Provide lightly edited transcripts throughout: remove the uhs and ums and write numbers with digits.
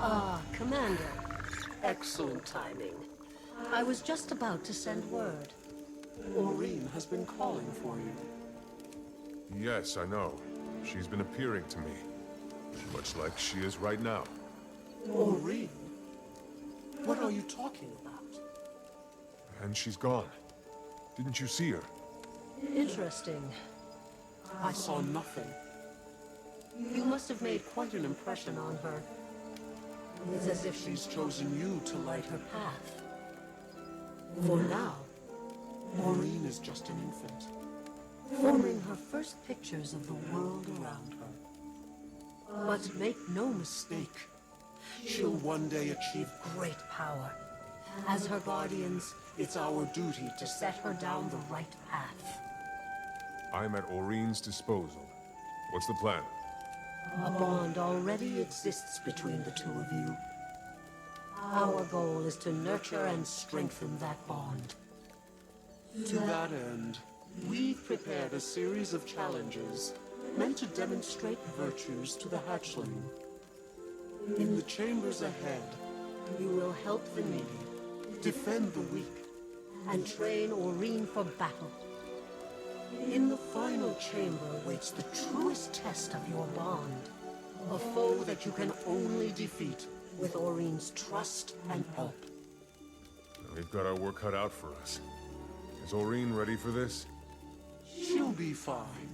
Ah, Commander. Excellent timing. I was just about to send word. Maureen has been calling for you. Yes, I know. She's been appearing to me. Much like she is right now. Maureen? What are you talking about? And she's gone. Didn't you see her? Interesting. I saw nothing. You must have made quite an impression on her. It's as if She's chosen you to light her path. For now, Maureen is just an infant. forming her first pictures of the world around her. But make no mistake, She'll one day achieve. great power. As her guardians, It's our duty to set her down the right path. I'm at Oreen's disposal. What's the plan? A bond already exists between the two of you. Our goal is to nurture and strengthen that bond. To that end, we've prepared a series of challenges meant to demonstrate virtues to the hatchling. In the chambers ahead, You will help the needy defend the weak. and train Oreen for battle. In the final chamber Waits the truest test of your bond. A foe that you can only defeat with Oreen's trust and help. We've got our work cut out for us. Is Oreen ready for this? she'll be fine.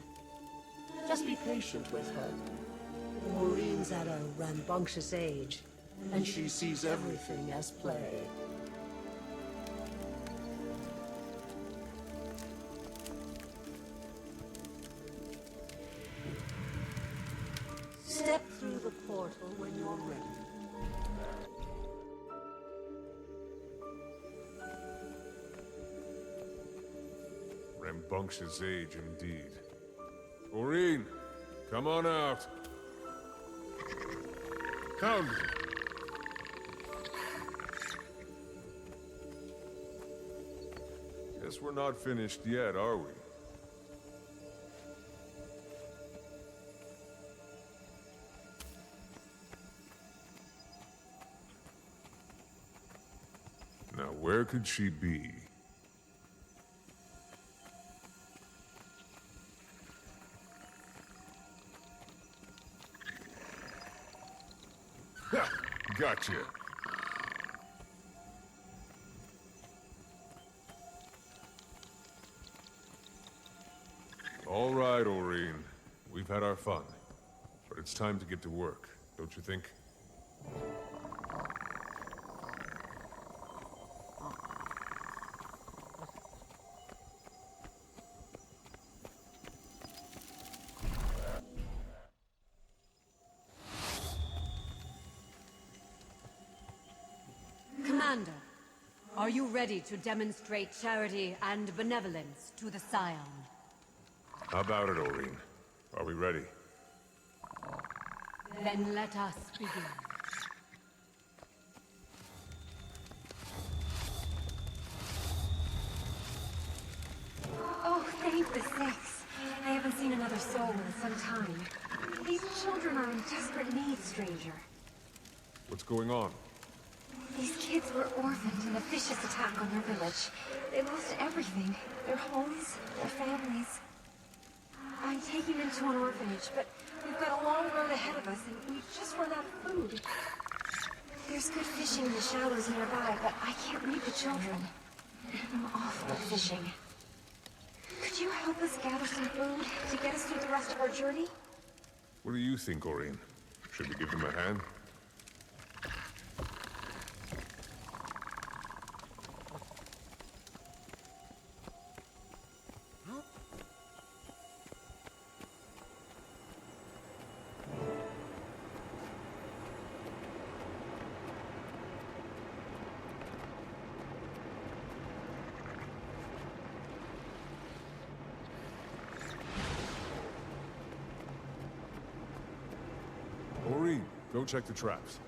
Just be patient with her. Oreen's at a rambunctious age, and She sees everything as play. Step through the portal when you're ready. Rambunctious age indeed. Oreen, come on out. Come. Guess we're not finished yet, are we? Now, where could she be? Ha! Gotcha. All right, Oreen. We've had our fun. But it's time to get to work, don't you think? Commander, are you ready to demonstrate charity and benevolence to the Scion? How about it, Oreen? Are we ready? Then let us begin. Oh, thank the six. I haven't seen another soul in some time. These children are in desperate need, stranger. What's going on? These kids were orphaned in a vicious attack on their village. They lost everything. Their homes, their families. I'm taking them to an orphanage, but we've got a long road ahead of us and we've just run out of food. There's good fishing in the shallows nearby, but I can't leave the children. I'm awful at fishing. Could you help us gather some food to get us through the rest of our journey? What do you think, Oreen? Should we give them a hand? Oreen, go check the traps.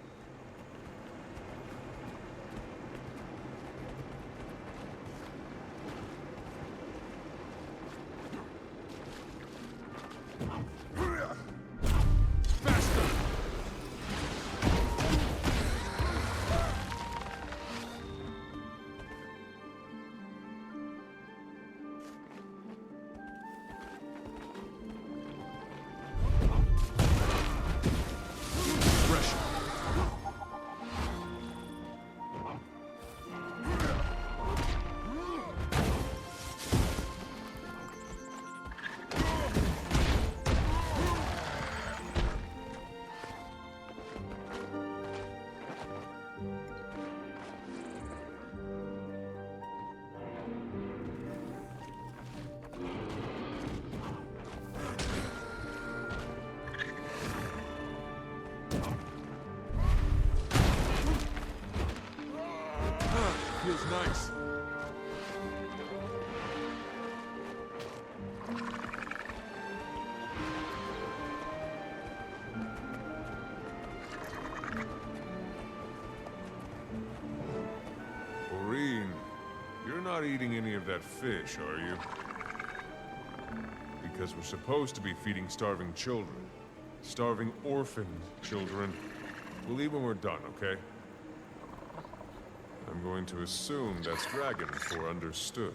Faster! feels nice. Maureen, you're not eating any of that fish, are you? Because we're supposed to be feeding starving children. Starving orphaned children. We'll eat when we're done, okay? I'm going to assume that's dragon for understood.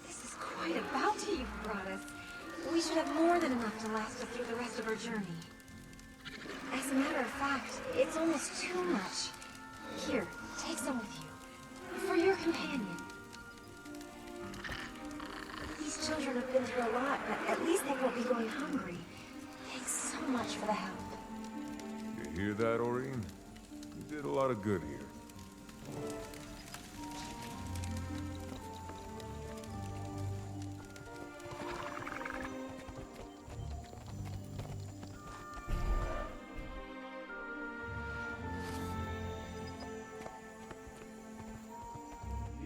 This is quite a bounty you've brought us. We should have more than enough to last us through the rest of our journey. As a matter of fact, it's almost too much. Here, take some with you. For your companion. These children have been through a lot, but at least they won't be going hungry. Thanks so much for the help. You hear that, Aureen? You did a lot of good here.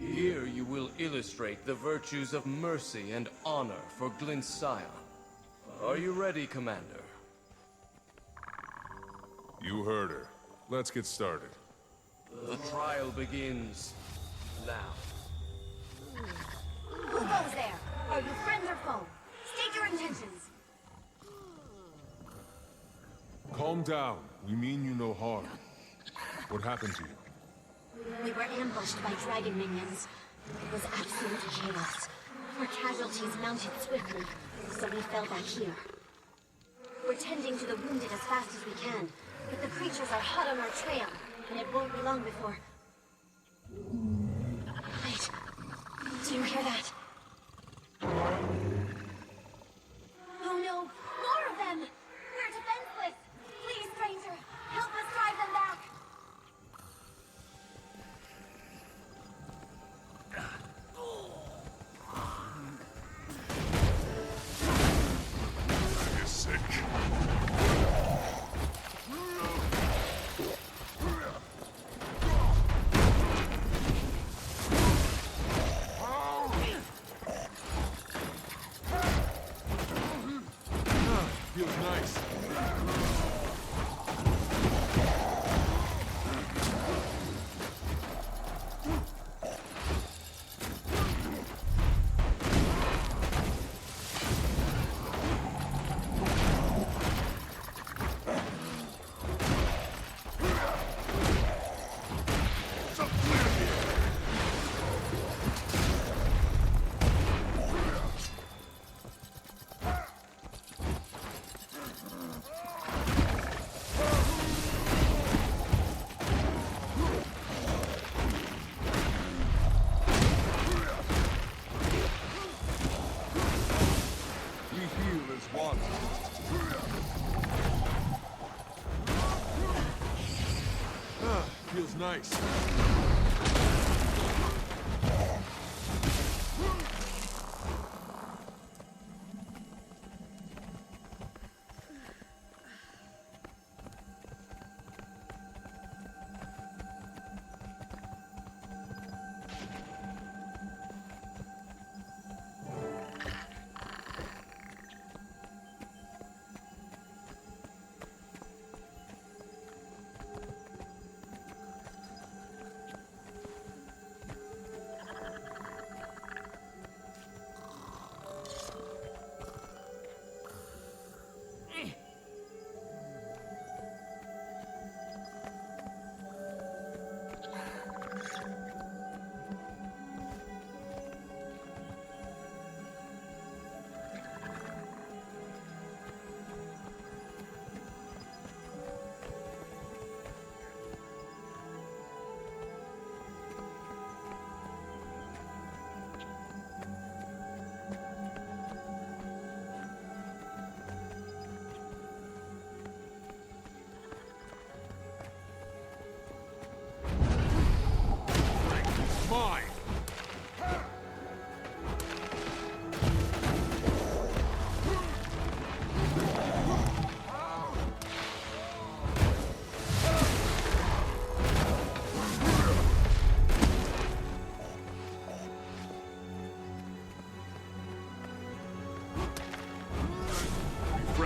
Here you will illustrate the virtues of mercy and honor for Glintsaya. Are you ready, Commander? You heard her. Let's get started. The trial begins now. Who goes there? Are you friends or foe? State your intentions. Calm down. We mean you no harm. What happened to you? We were ambushed by dragon minions. It was absolute chaos. Our casualties mounted swiftly, so we fell back here. We're tending to the wounded as fast as we can, but the creatures are hot on our trail, and it won't be long before... Wait. Do you hear that? Oh no! More of them! We're defenseless! Please, stranger, help us drive them back! You're sick. Feels nice. We heal as one. Feels nice.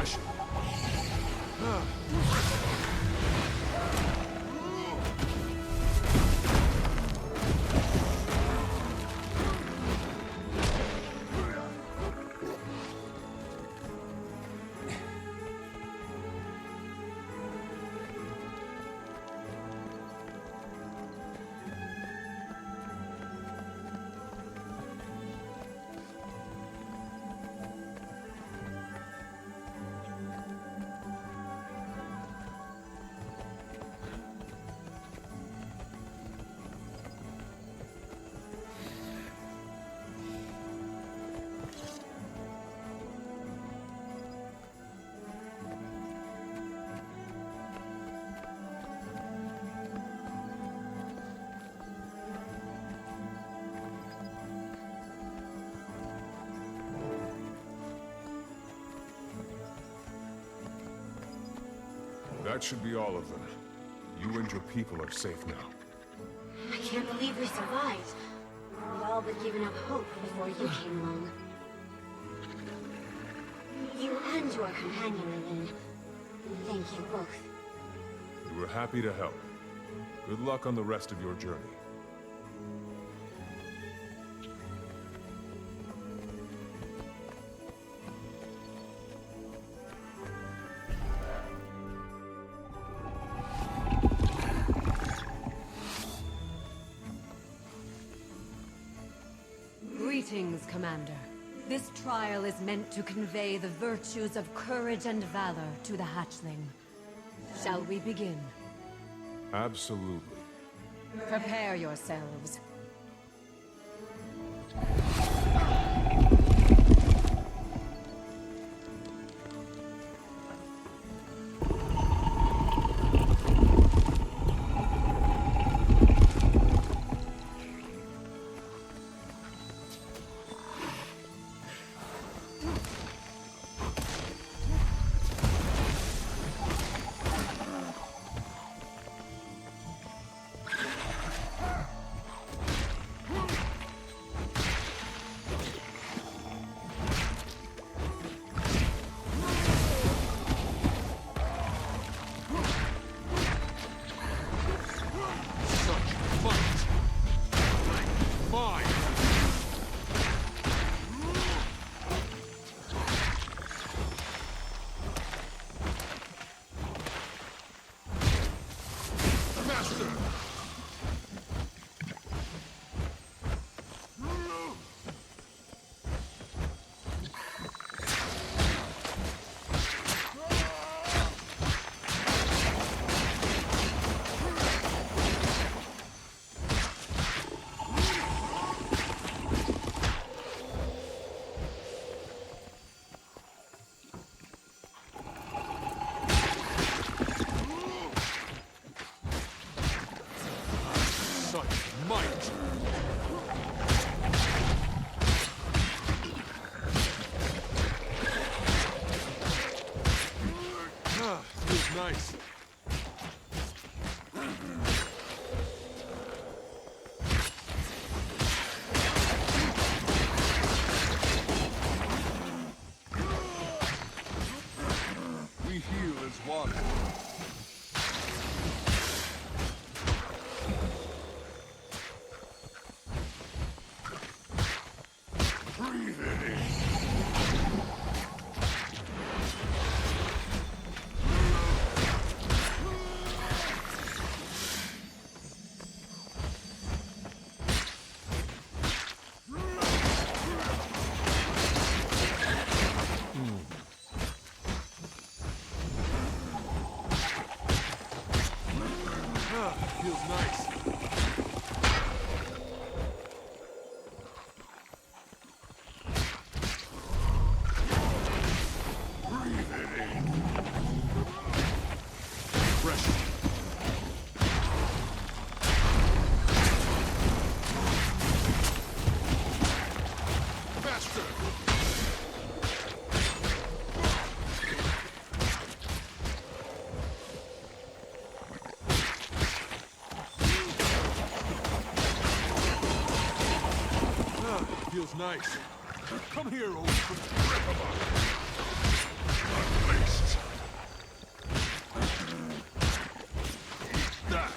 discretion. That should be all of them. You and your people are safe now. I can't believe we survived. We'd all but given up hope before you came along. You and your companion, Lynn. Thank you both. We were happy to help. Good luck on the rest of your journey. Greetings, Commander. This trial is meant to convey the virtues of courage and valor to the hatchling. Shall we begin? Absolutely. Prepare yourselves. Nice. We heal as one. Breathe it in. Feels nice. Breathe it in. Fresh. Faster. Feels nice. Come here, old. Unleashed. That.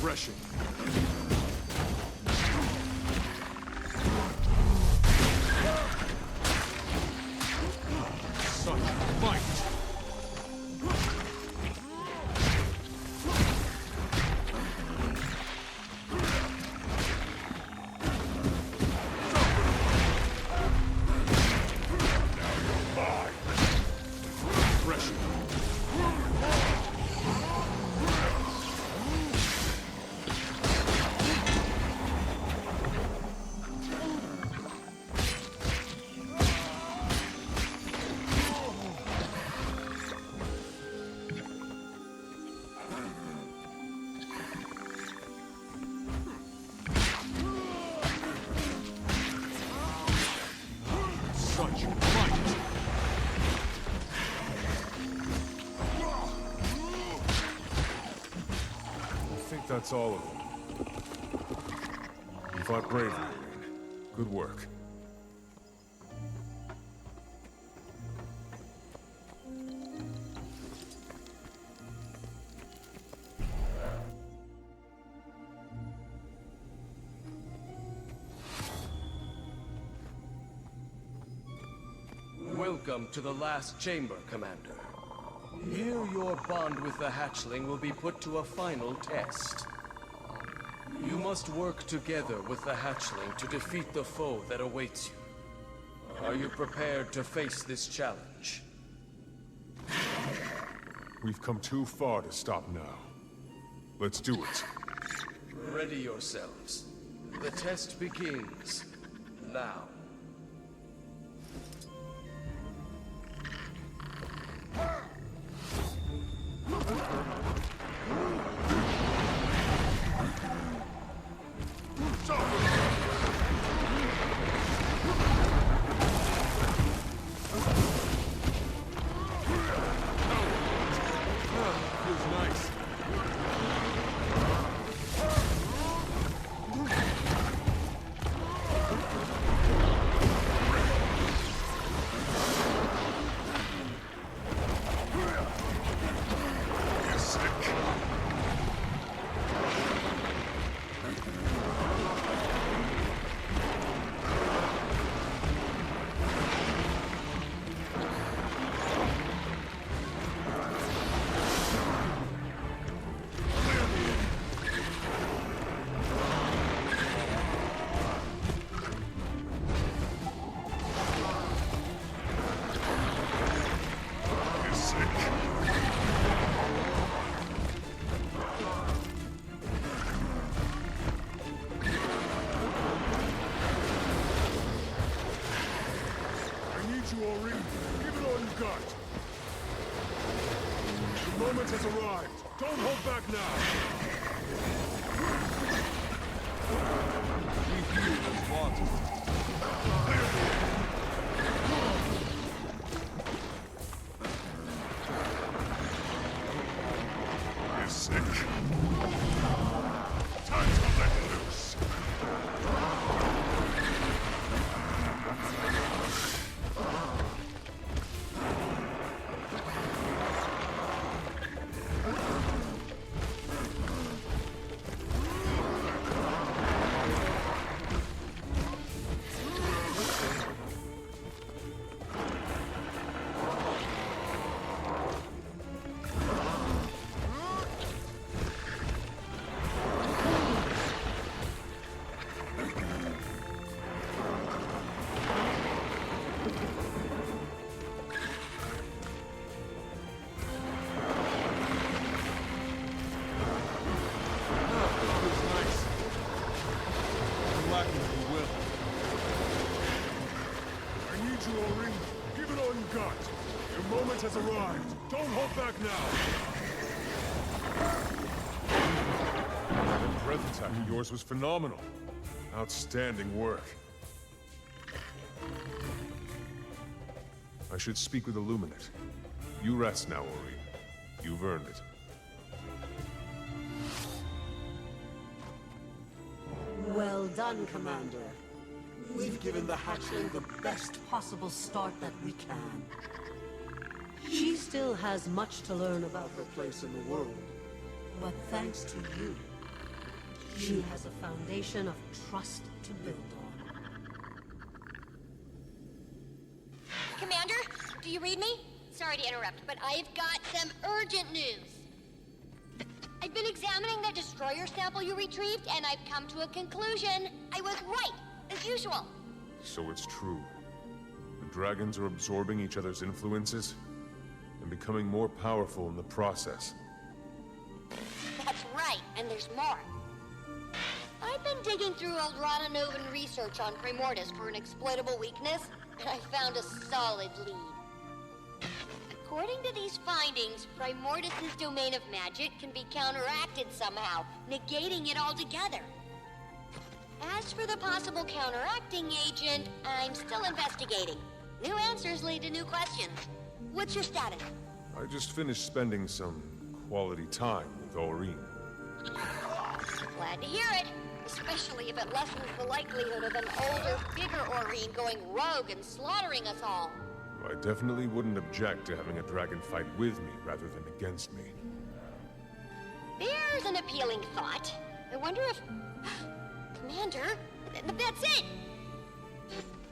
Refreshing. Such fight. Refreshing. Such fight. I think that's all of them. You fought bravely, Wayne. Good work. Welcome to the last chamber, Commander. Here your bond with the hatchling will be put to a final test. You must work together with the hatchling to defeat the foe that awaits you. Are you prepared to face this challenge? We've come too far to stop now. Let's do it. Ready yourselves. The test begins now. Feels nice. got. The moment has arrived. Don't hold back now. We heal as wanted. You're sick. Time to let loose. back when you will. I need you, O-Ring. Give it all you got. Your moment has arrived. Don't hold back now. That breath attack of yours was phenomenal. Outstanding work. I should speak with Illuminate. You rest now, Ori. You've earned it. Well done, Commander. We've given the hatchling the best possible start that we can. She still has much to learn about her place in the world. But thanks to you, she has a foundation of trust to build on. Commander, do you read me? Sorry to interrupt, but I've got some urgent news. I've been examining the destroyer sample you retrieved, and I've come to a conclusion. I was right, as usual. So it's true. The dragons are absorbing each other's influences and becoming more powerful in the process. That's right, and there's more. I've been digging through old Radanovan research on Primordus for an exploitable weakness, and I found a solid lead. According to these findings, Primordus' domain of magic can be counteracted somehow, negating it altogether. As for the possible counteracting agent, I'm still investigating. New answers lead to new questions. What's your status? I just finished spending some quality time with Aureen. Glad to hear it, especially if it lessens the likelihood of an older, bigger Aureen going rogue and slaughtering us all. I definitely wouldn't object to having a dragon fight with me rather than against me. There's an appealing thought. I wonder if... Commander, that's it!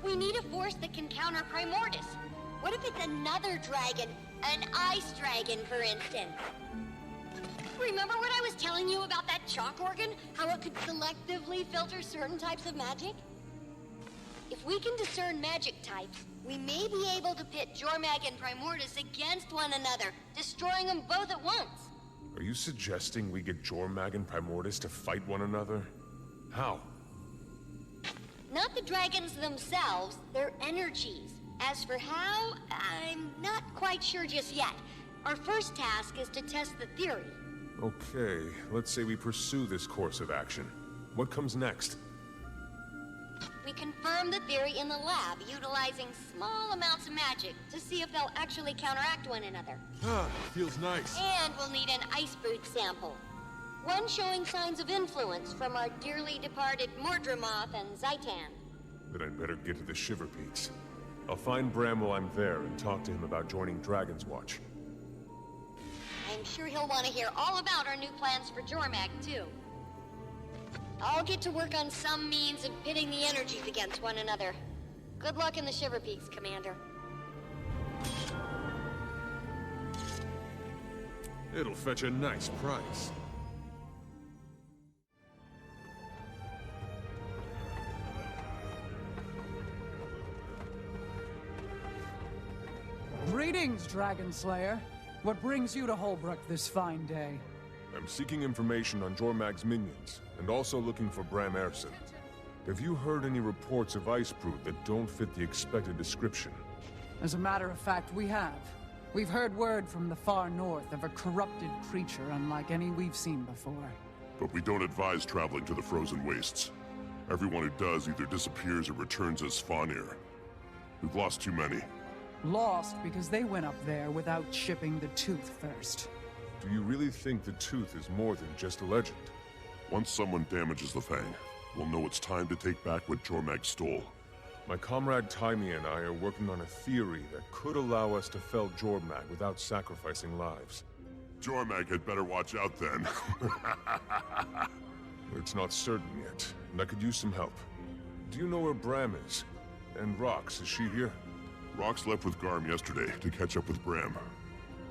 We need a force that can counter Primordus. What if it's another dragon? An ice dragon, for instance? Remember what I was telling you about that chalk organ? How it could selectively filter certain types of magic? If we can discern magic types, we may be able to pit Jormag and Primordus against one another, destroying them both at once. Are you suggesting we get Jormag and Primordus to fight one another? How? Not the dragons themselves, their energies. As for how, I'm not quite sure just yet. Our first task is to test the theory. Okay, let's say we pursue this course of action. What comes next? We confirm the theory in the lab, utilizing small amounts of magic to see if they'll actually counteract one another. Ah, feels nice. And we'll need an ice boot sample. One showing signs of influence from our dearly departed Mordremoth and Zaitan. Then I'd better get to the Shiver Peaks. I'll find Bram while I'm there and talk to him about joining Dragon's Watch. I'm sure he'll want to hear all about our new plans for Jormag, too. I'll get to work on some means of pitting the energies against one another. Good luck in the Shiver Peaks, Commander. It'll fetch a nice price. Greetings, Dragon Slayer. What brings you to Holbrook this fine day? I'm seeking information on Jormag's minions, and also looking for Bram Erson. Have you heard any reports of ice brood that don't fit the expected description? As a matter of fact, we have. We've heard word from the far north of a corrupted creature unlike any we've seen before. But we don't advise traveling to the frozen wastes. Everyone who does either disappears or returns as Svanir. We've lost too many. Lost because they went up there without shipping the tooth first. Do you really think the tooth is more than just a legend? Once someone damages the Fang, we'll know it's time to take back what Jormag stole. My comrade Taimi and I are working on a theory that could allow us to fell Jormag without sacrificing lives. Jormag had better watch out then. It's not certain yet, and I could use some help. Do you know where Bram is? And Rox, is she here? Rox left with Garm yesterday to catch up with Bram.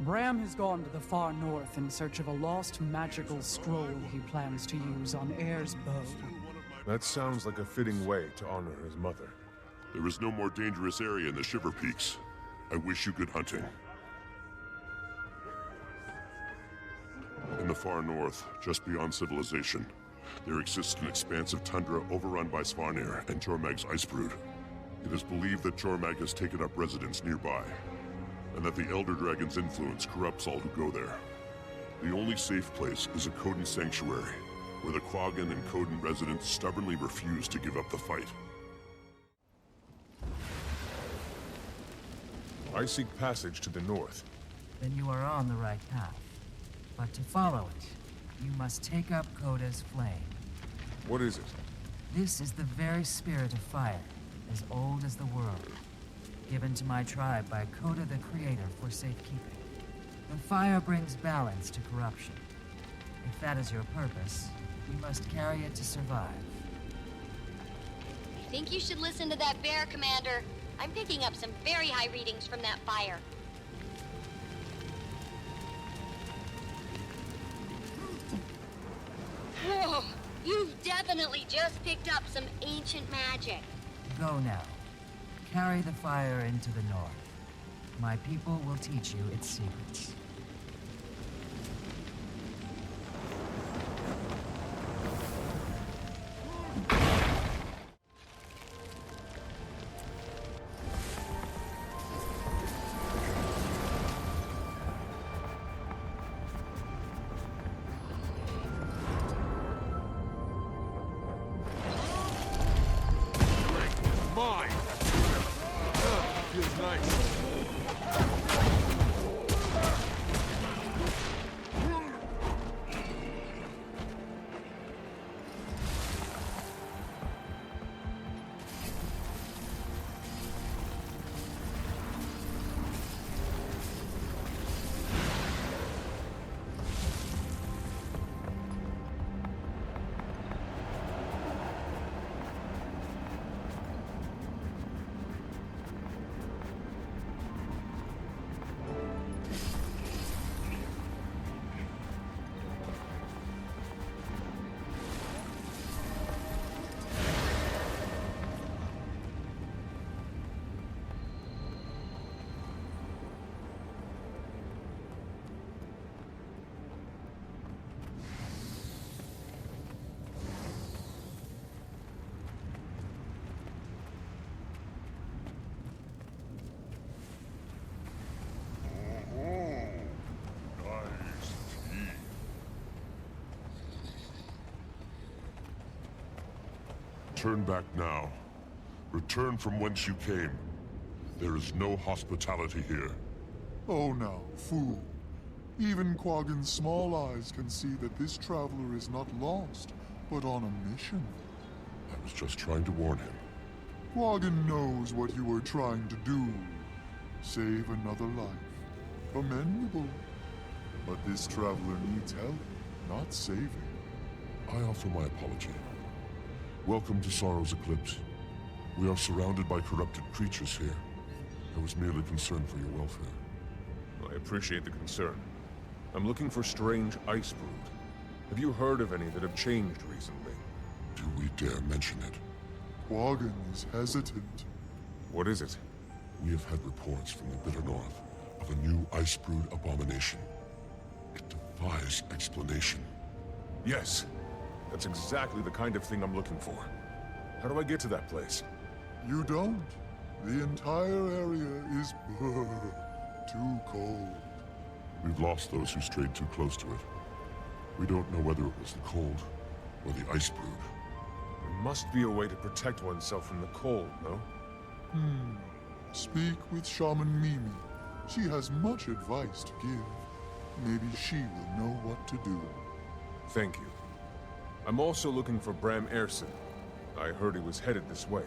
Bram has gone to the far north in search of a lost magical scroll he plans to use on Air's bow. That sounds like a fitting way to honor his mother. There is no more dangerous area in the Shiver Peaks. I wish you good hunting. In the far north, just beyond civilization, There exists an expansive tundra overrun by Svanir and Jormag's ice brood. It is believed that Jormag has taken up residence nearby, and that the Elder Dragon's influence corrupts all who go there. The only safe place is a Coden sanctuary, where the Quaggan and Coden residents stubbornly refuse to give up the fight. I seek passage to the north. Then you are on the right path. But to follow it, you must take up Coda's flame. What is it? This is the very spirit of fire, as old as the world. Given to my tribe by Coda the Creator for safekeeping. The fire brings balance to corruption. If that is your purpose, you must carry it to survive. I think you should listen to that bear, Commander. I'm picking up some very high readings from that fire. Whoa! You've definitely just picked up some ancient magic. Go now. Carry the fire into the north. My people will teach you its secrets. Mine! Feels nice. Turn back now. Return from whence you came. There is no hospitality here. Oh now, fool. Even Quaggan's small eyes can see that this traveler is not lost, but on a mission. I was just trying to warn him. Quaggan knows what you were trying to do. Save another life. Commendable. But this traveler needs help, not saving. I offer my apology. Welcome to Sorrow's Eclipse. We are surrounded by corrupted creatures here. I was merely concerned for your welfare. I appreciate the concern. I'm looking for strange ice brood. Have you heard of any that have changed recently? Do we dare mention it? Quaggan is hesitant. What is it? We have had reports from the Bitter North of a new ice brood abomination. It defies explanation. Yes. That's exactly the kind of thing I'm looking for. How do I get to that place? You don't. The entire area is too cold. We've lost those who strayed too close to it. We don't know whether it was the cold or the ice brood. There must be a way to protect oneself from the cold, no? Speak with Shaman Mimi. She has much advice to give. Maybe she will know what to do. Thank you. I'm also looking for Bram Erson. I heard he was headed this way.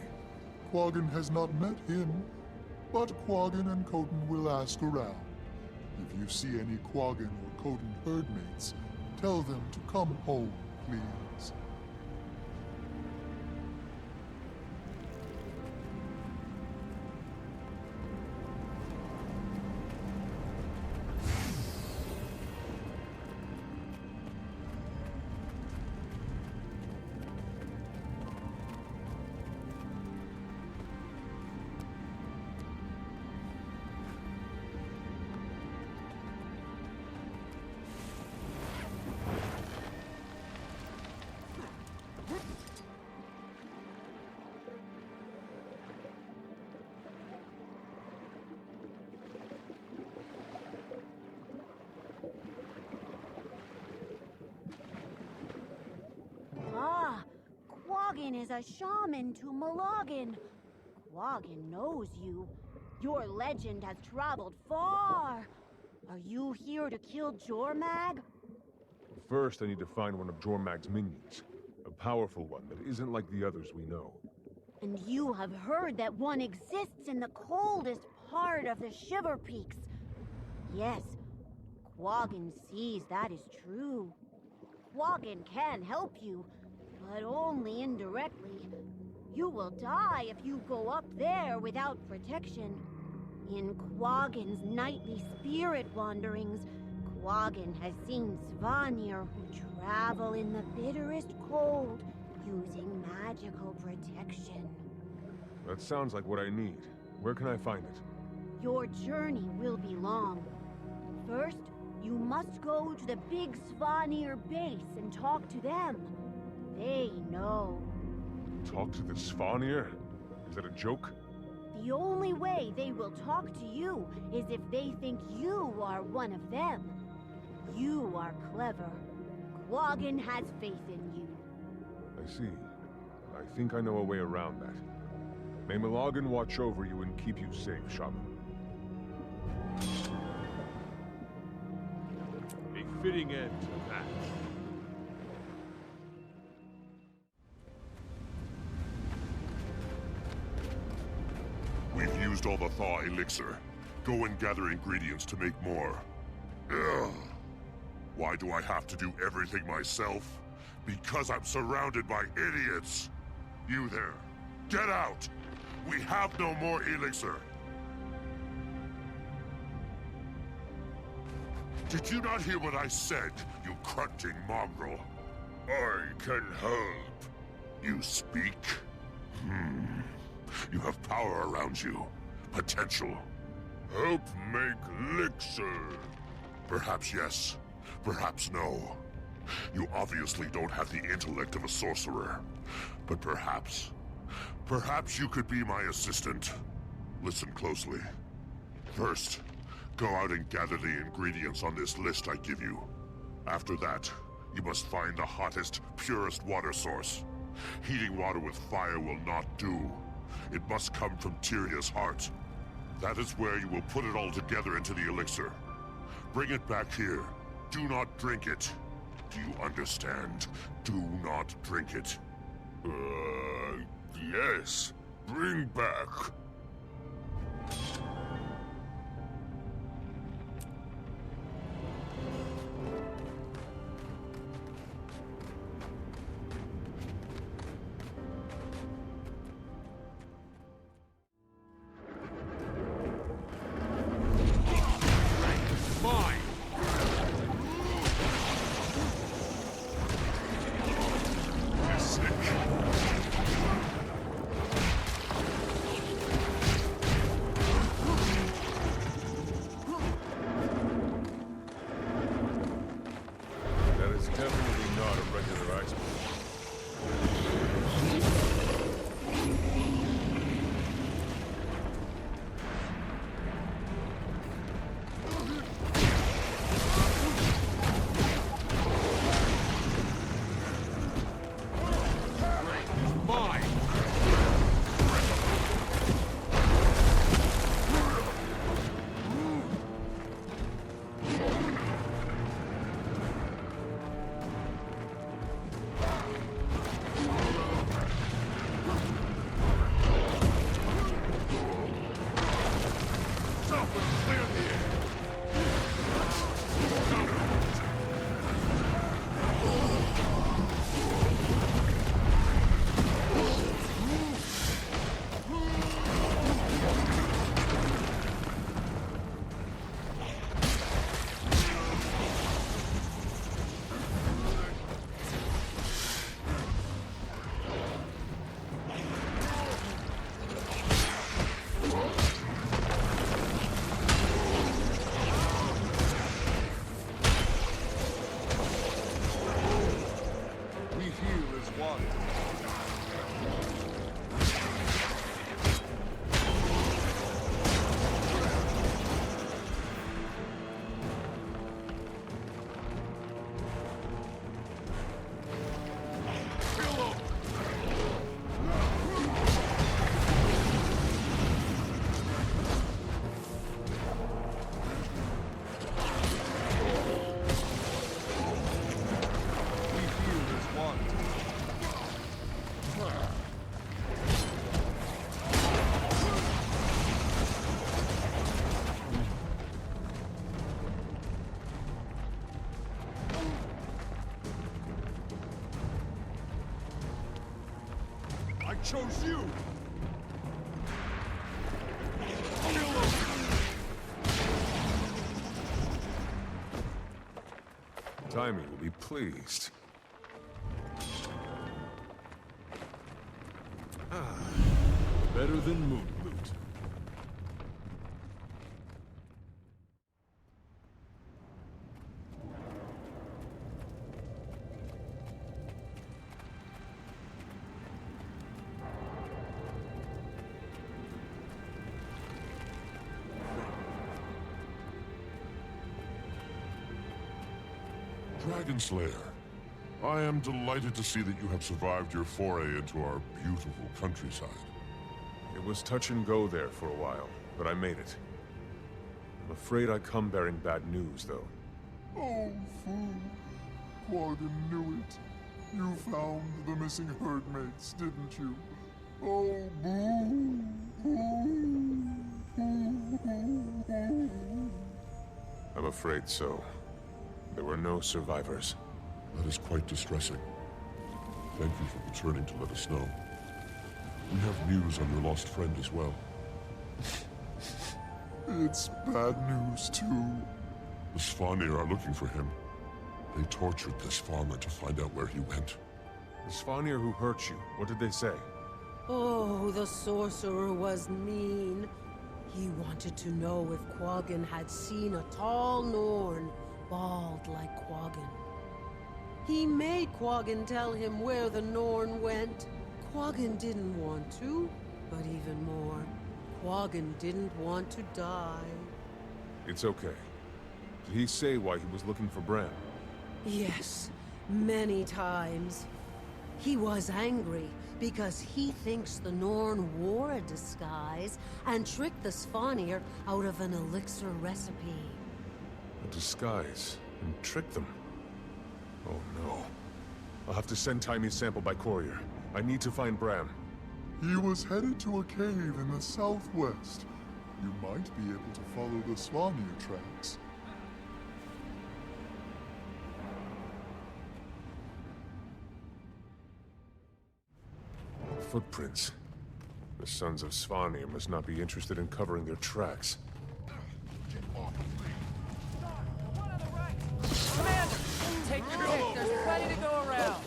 Quaggan has not met him, but Quaggan and Coden will ask around. If you see any Quaggan or Coden herdmates, tell them to come home, please. is a shaman to Milogin. Quaggan knows you. Your legend has traveled far. Are you here to kill Jormag? First, I need to find one of Jormag's minions. A powerful one that isn't like the others we know. And you have heard that one exists in the coldest part of the Shiver Peaks. Yes, Quaggan sees that is true. Quaggan can help you, but only indirectly. You will die if you go up there without protection. In Quaggan's nightly spirit wanderings, Quaggan has seen Svanir who travel in the bitterest cold using magical protection. That sounds like what I need. Where can I find it? Your journey will be long. First, you must go to the big Svanir base and talk to them. They know. Talk to the Svanir? Is that a joke? The only way they will talk to you is if they think you are one of them. You are clever. Quaggan has faith in you. I see. I think I know a way around that. May Milogin watch over you and keep you safe, Shaman. A fitting end to that. We've used all the thaw elixir. Go and gather ingredients to make more. Ugh. Why do I have to do everything myself? Because I'm surrounded by idiots! You there, get out! We have no more elixir! Did you not hear what I said, you grunting mongrel? I can help. You speak? You have power around you. Potential. Help make elixir. Perhaps yes. Perhaps no. You obviously don't have the intellect of a sorcerer. But perhaps you could be my assistant. Listen closely. First, go out and gather the ingredients on this list I give you. After that, you must find the hottest, purest water source. Heating water with fire will not do. It must come from Tyrion's heart. That is where you will put it all together into the elixir. Bring it back here. Do not drink it. Do you understand? Do not drink it. Yes. Bring back. I chose you! Timmy will be pleased. Better than moon loot. Dragon Slayer, I am delighted to see that you have survived your foray into our beautiful countryside. It was touch and go there for a while, but I made it. I'm afraid I come bearing bad news, though. Oh, fool. Quaggan knew it. You found the missing herdmates, didn't you? Oh, boo! I'm afraid so. There were no survivors. That is quite distressing. Thank you for returning to let us know. We have news on your lost friend as well. It's bad news, too. The Svanir are looking for him. They tortured this farmer to find out where he went. The Svanir who hurt you, what did they say? Oh, the sorcerer was mean. He wanted to know if Quaggan had seen a tall Norn, bald like Quaggan. He made Quaggan tell him where the Norn went. Quaggan didn't want to, but even more, Quaggan didn't want to die. It's okay. Did he say why he was looking for Bram? Yes, many times. He was angry because he thinks the Norn wore a disguise and tricked the Svanir out of an elixir recipe. A disguise, and trick them? Oh no. I'll have to send Timy's sample by courier. I need to find Bram. He was headed to a cave in the southwest. You might be able to follow the Svanir tracks. Footprints. The Sons of Svanir must not be interested in covering their tracks. Commander, take your pick. There's plenty to go around.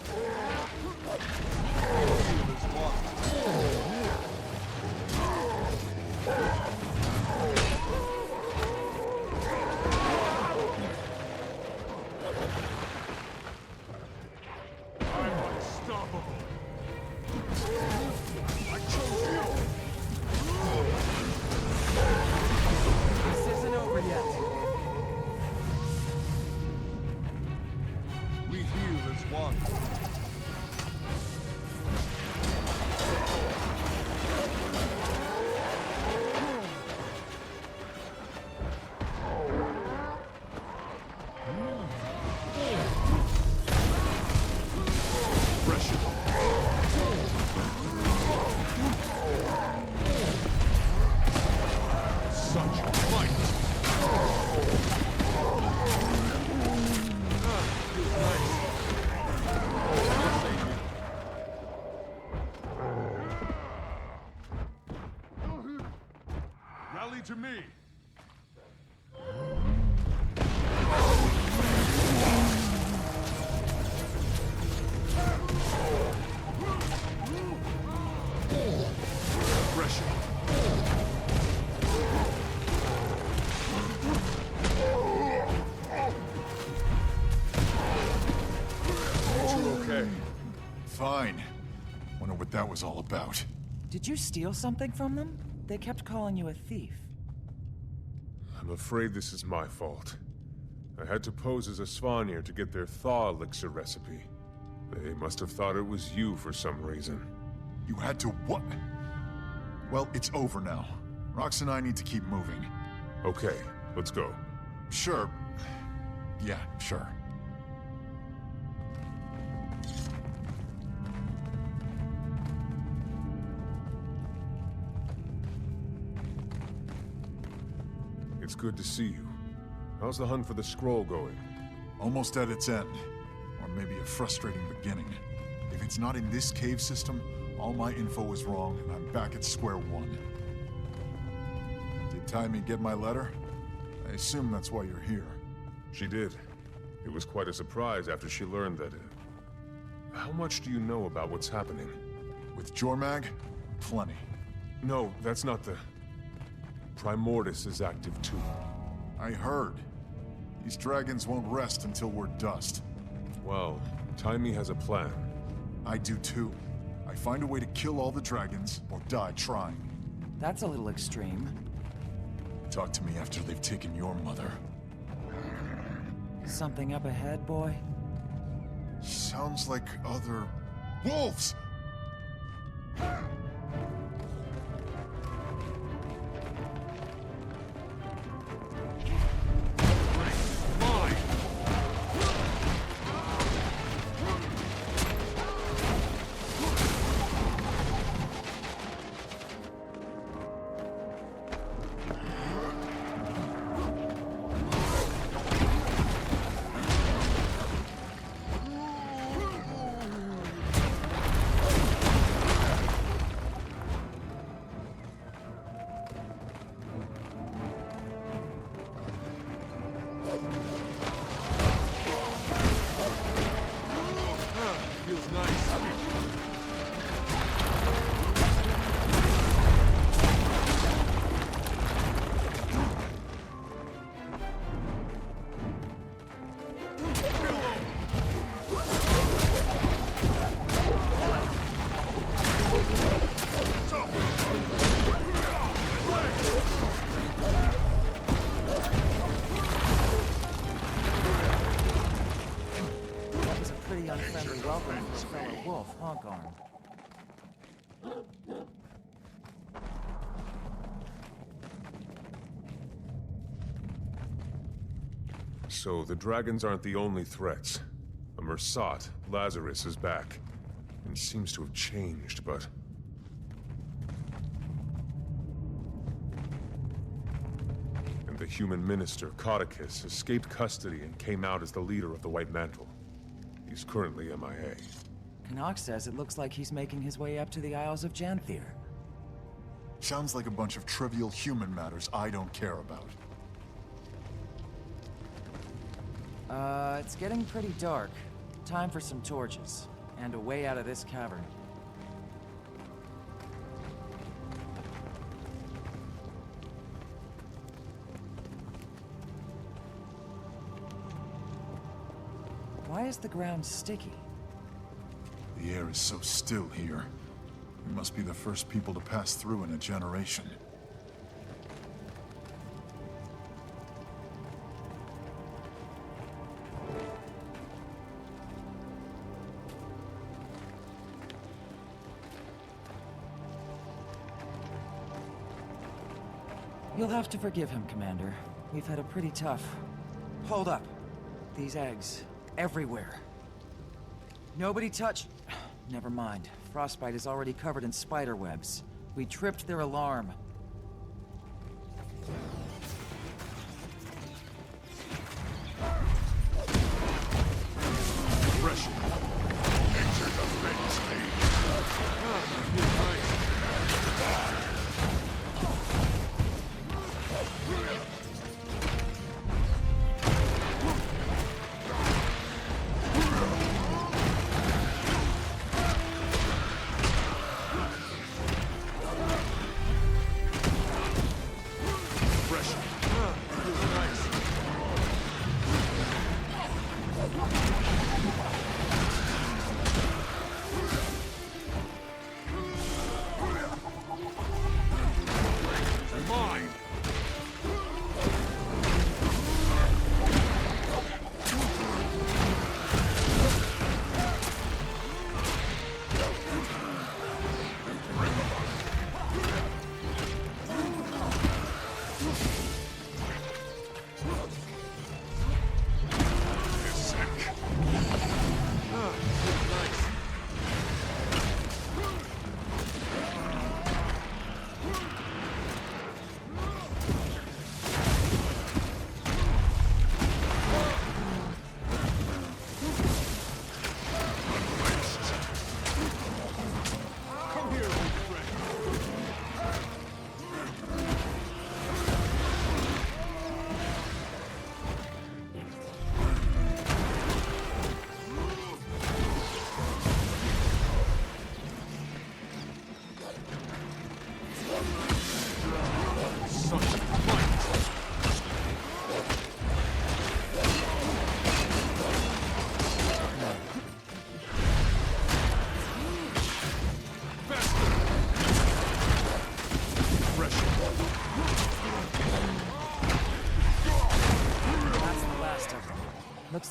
I'm unstoppable. I chose you. This isn't over yet. We heal as one. Rally to me. Fine. Wonder what that was all about. Did you steal something from them? They kept calling you a thief. I'm afraid this is my fault. I had to pose as a Svanir to get their thaw elixir recipe. They must have thought it was you for some reason. You had to what? Well, it's over now. Rox and I need to keep moving. Okay, let's go. Sure. Yeah, sure. It's good to see you. How's the hunt for the scroll going? Almost at its end. Or maybe a frustrating beginning. If it's not in this cave system, All my info was wrong, and I'm back at square one. Did Taimi get my letter? I assume that's why you're here. She did. It was quite a surprise after she learned that... How much do you know about what's happening? With Jormag? Plenty. No, that's not the... Primordis is active too. I heard. These dragons won't rest until we're dust. Well, Taimi has a plan. I do too. I find a way to kill all the dragons, or die trying. That's a little extreme. Talk to me after they've taken your mother. Something up ahead, boy? Sounds like other... wolves! So, the dragons aren't the only threats. A Mersat, Lazarus, is back. And seems to have changed, but... And the human minister, Caudicus, escaped custody and came out as the leader of the White Mantle. He's currently MIA. Canuck says it looks like he's making his way up to the Isles of Janthier. Sounds like a bunch of trivial human matters I don't care about. It's getting pretty dark. Time for some torches, and a way out of this cavern. Why is the ground sticky? The air is so still here. We must be the first people to pass through in a generation. You'll have to forgive him, Commander. We've had a pretty tough... Hold up. These eggs. Everywhere. Nobody touch... Never mind. Frostbite is already covered in spider webs. We tripped their alarm. Pressure. Enter the fence,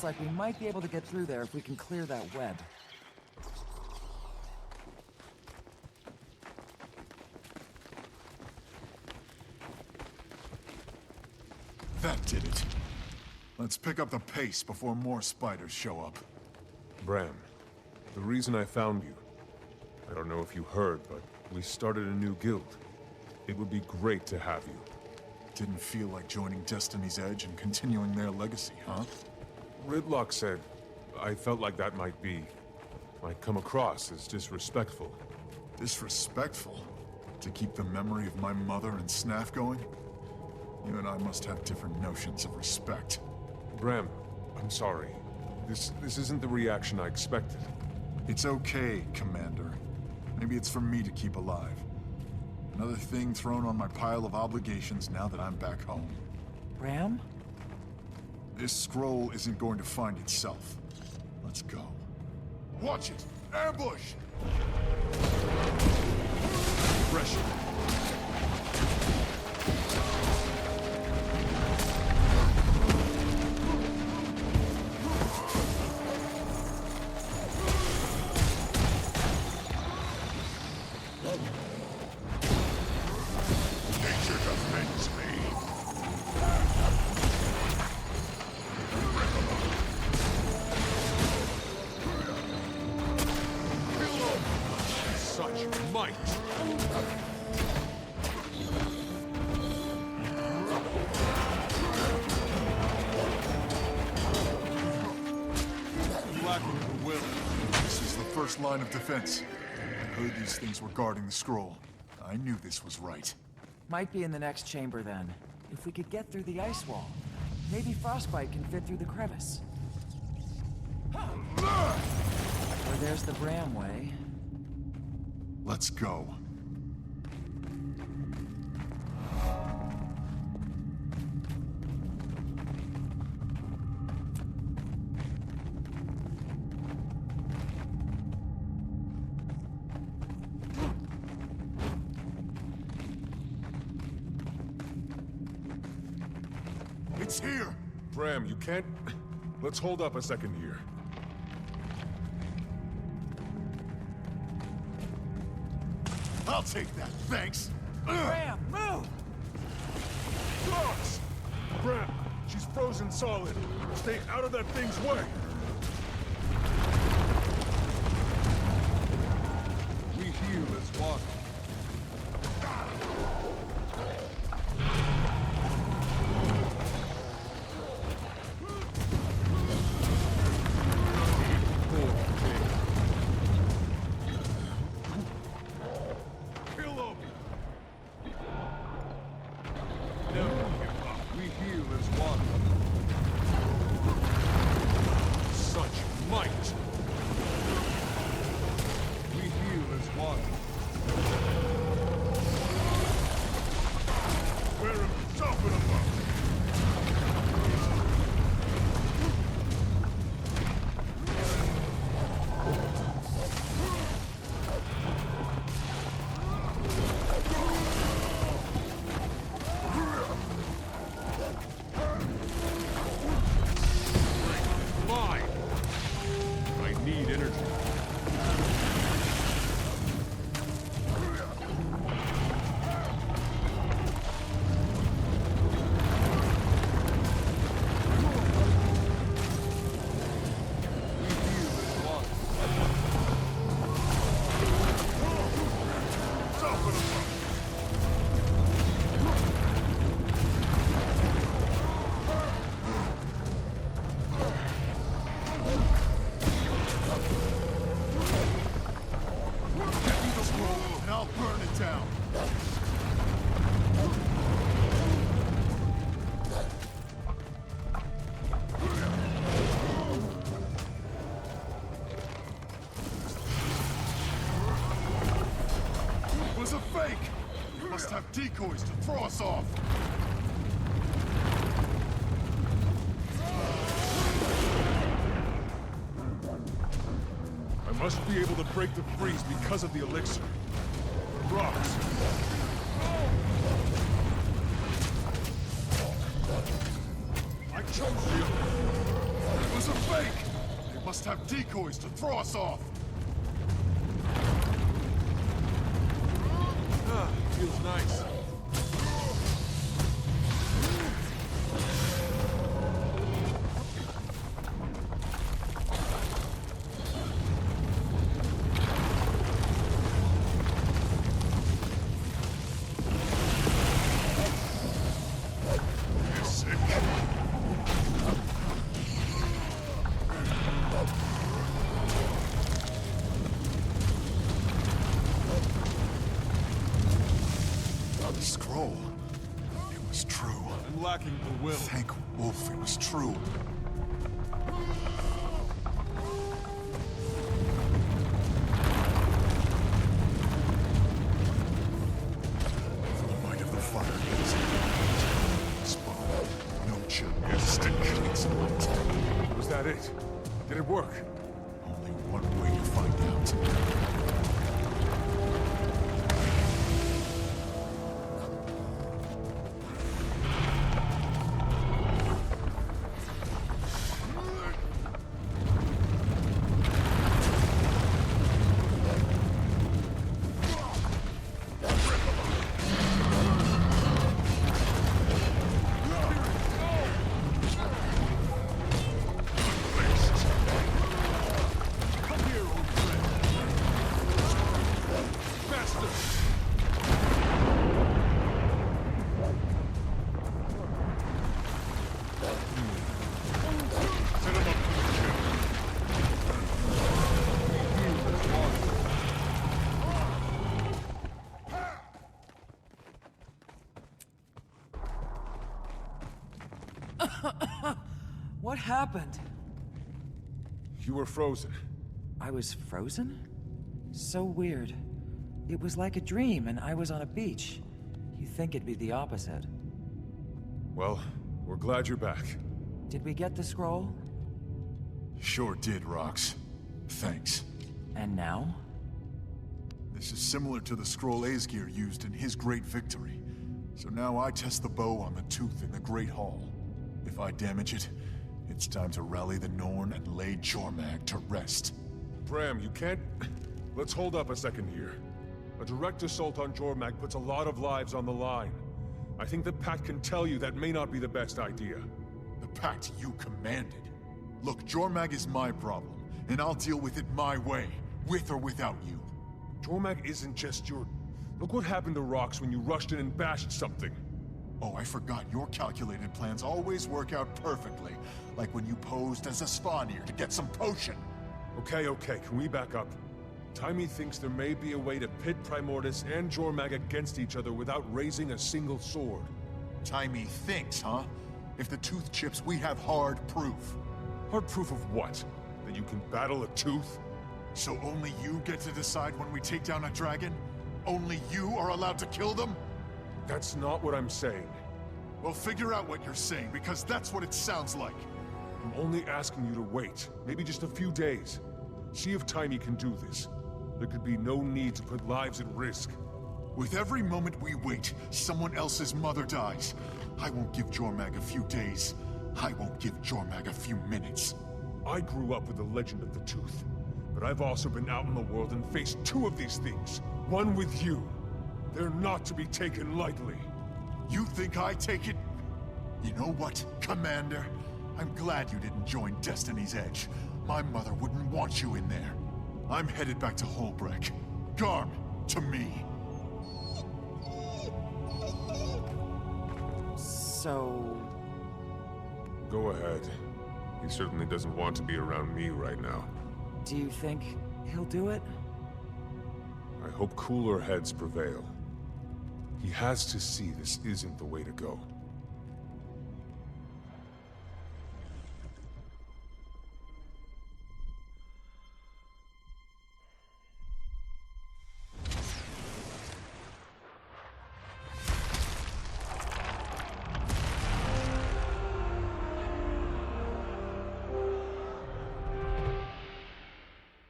Looks like we might be able to get through there if we can clear that web. That did it. Let's pick up the pace before more spiders show up. Bram, the reason I found you, I don't know if you heard, but we started a new guild. It would be great to have you. Didn't feel like joining Destiny's Edge and continuing their legacy, huh? Ridlock said I felt like that might come across as disrespectful. Disrespectful? To keep the memory of my mother and Snaff going? You and I must have different notions of respect. Bram, I'm sorry. This isn't the reaction I expected. It's okay, Commander. Maybe it's for me to keep alive. Another thing thrown on my pile of obligations now that I'm back home. Bram? This scroll isn't going to find itself. Let's go. Watch it! Ambush! Pressure. Line of defense. I heard these things were guarding the scroll. I knew this was right. Might be in the next chamber then. If we could get through the ice wall, maybe Frostbite can fit through the crevice. Or there's the Bram way. Let's go. It's here! Bram, you can't... Let's hold up a second here. I'll take that, thanks! Bram, move! Dogs! Bram, she's frozen solid. Stay out of that thing's way! We heal as one. Decoys to throw us off! I must be able to break the freeze because of the elixir. Rocks! I chose you! It was a must have decoys to throw us off! Feels nice. The scroll. It was true. I'm lacking the will. Thank Wolf, it was true. For the might of the fire spawn. No gigantic excellent. Was that it? Did it work? Only one way to find out. What happened? You were frozen. I was frozen? So weird. It was like a dream, and I was on a beach. You'd think it'd be the opposite. Well, we're glad you're back. Did we get the scroll? Sure did, Rox. Thanks. And now? This is similar to the scroll Aesgeir used in his great victory. So now I test the bow on the tooth in the Great Hall. If I damage it, it's time to rally the Norn and lay Jormag to rest. Bram, you can't... Let's hold up a second here. A direct assault on Jormag puts a lot of lives on the line. I think the Pact can tell you that may not be the best idea. The Pact you commanded. Look, Jormag is my problem, and I'll deal with it my way, with or without you. Jormag isn't just your... Look what happened to Rox when you rushed in and bashed something. Oh, I forgot your calculated plans always work out perfectly. Like when you posed as a Svanir to get some potion. Okay, can we back up? Taimi thinks there may be a way to pit Primordus and Jormag against each other without raising a single sword. Taimi thinks, huh? If the tooth chips, we have hard proof. Hard proof of what? That you can battle a tooth? So only you get to decide when we take down a dragon? Only you are allowed to kill them? That's not what I'm saying. Well, figure out what you're saying, because that's what it sounds like. I'm only asking you to wait. Maybe just a few days. See if Taimi can do this. There could be no need to put lives at risk. With every moment we wait, someone else's mother dies. I won't give Jormag a few days. I won't give Jormag a few minutes. I grew up with the legend of the Tooth. But I've also been out in the world and faced two of these things. One with you. They're not to be taken lightly. You think I take it? You know what, Commander? I'm glad you didn't join Destiny's Edge. My mother wouldn't want you in there. I'm headed back to Holbreck. Garm, to me. So... Go ahead. He certainly doesn't want to be around me right now. Do you think he'll do it? I hope cooler heads prevail. He has to see this isn't the way to go.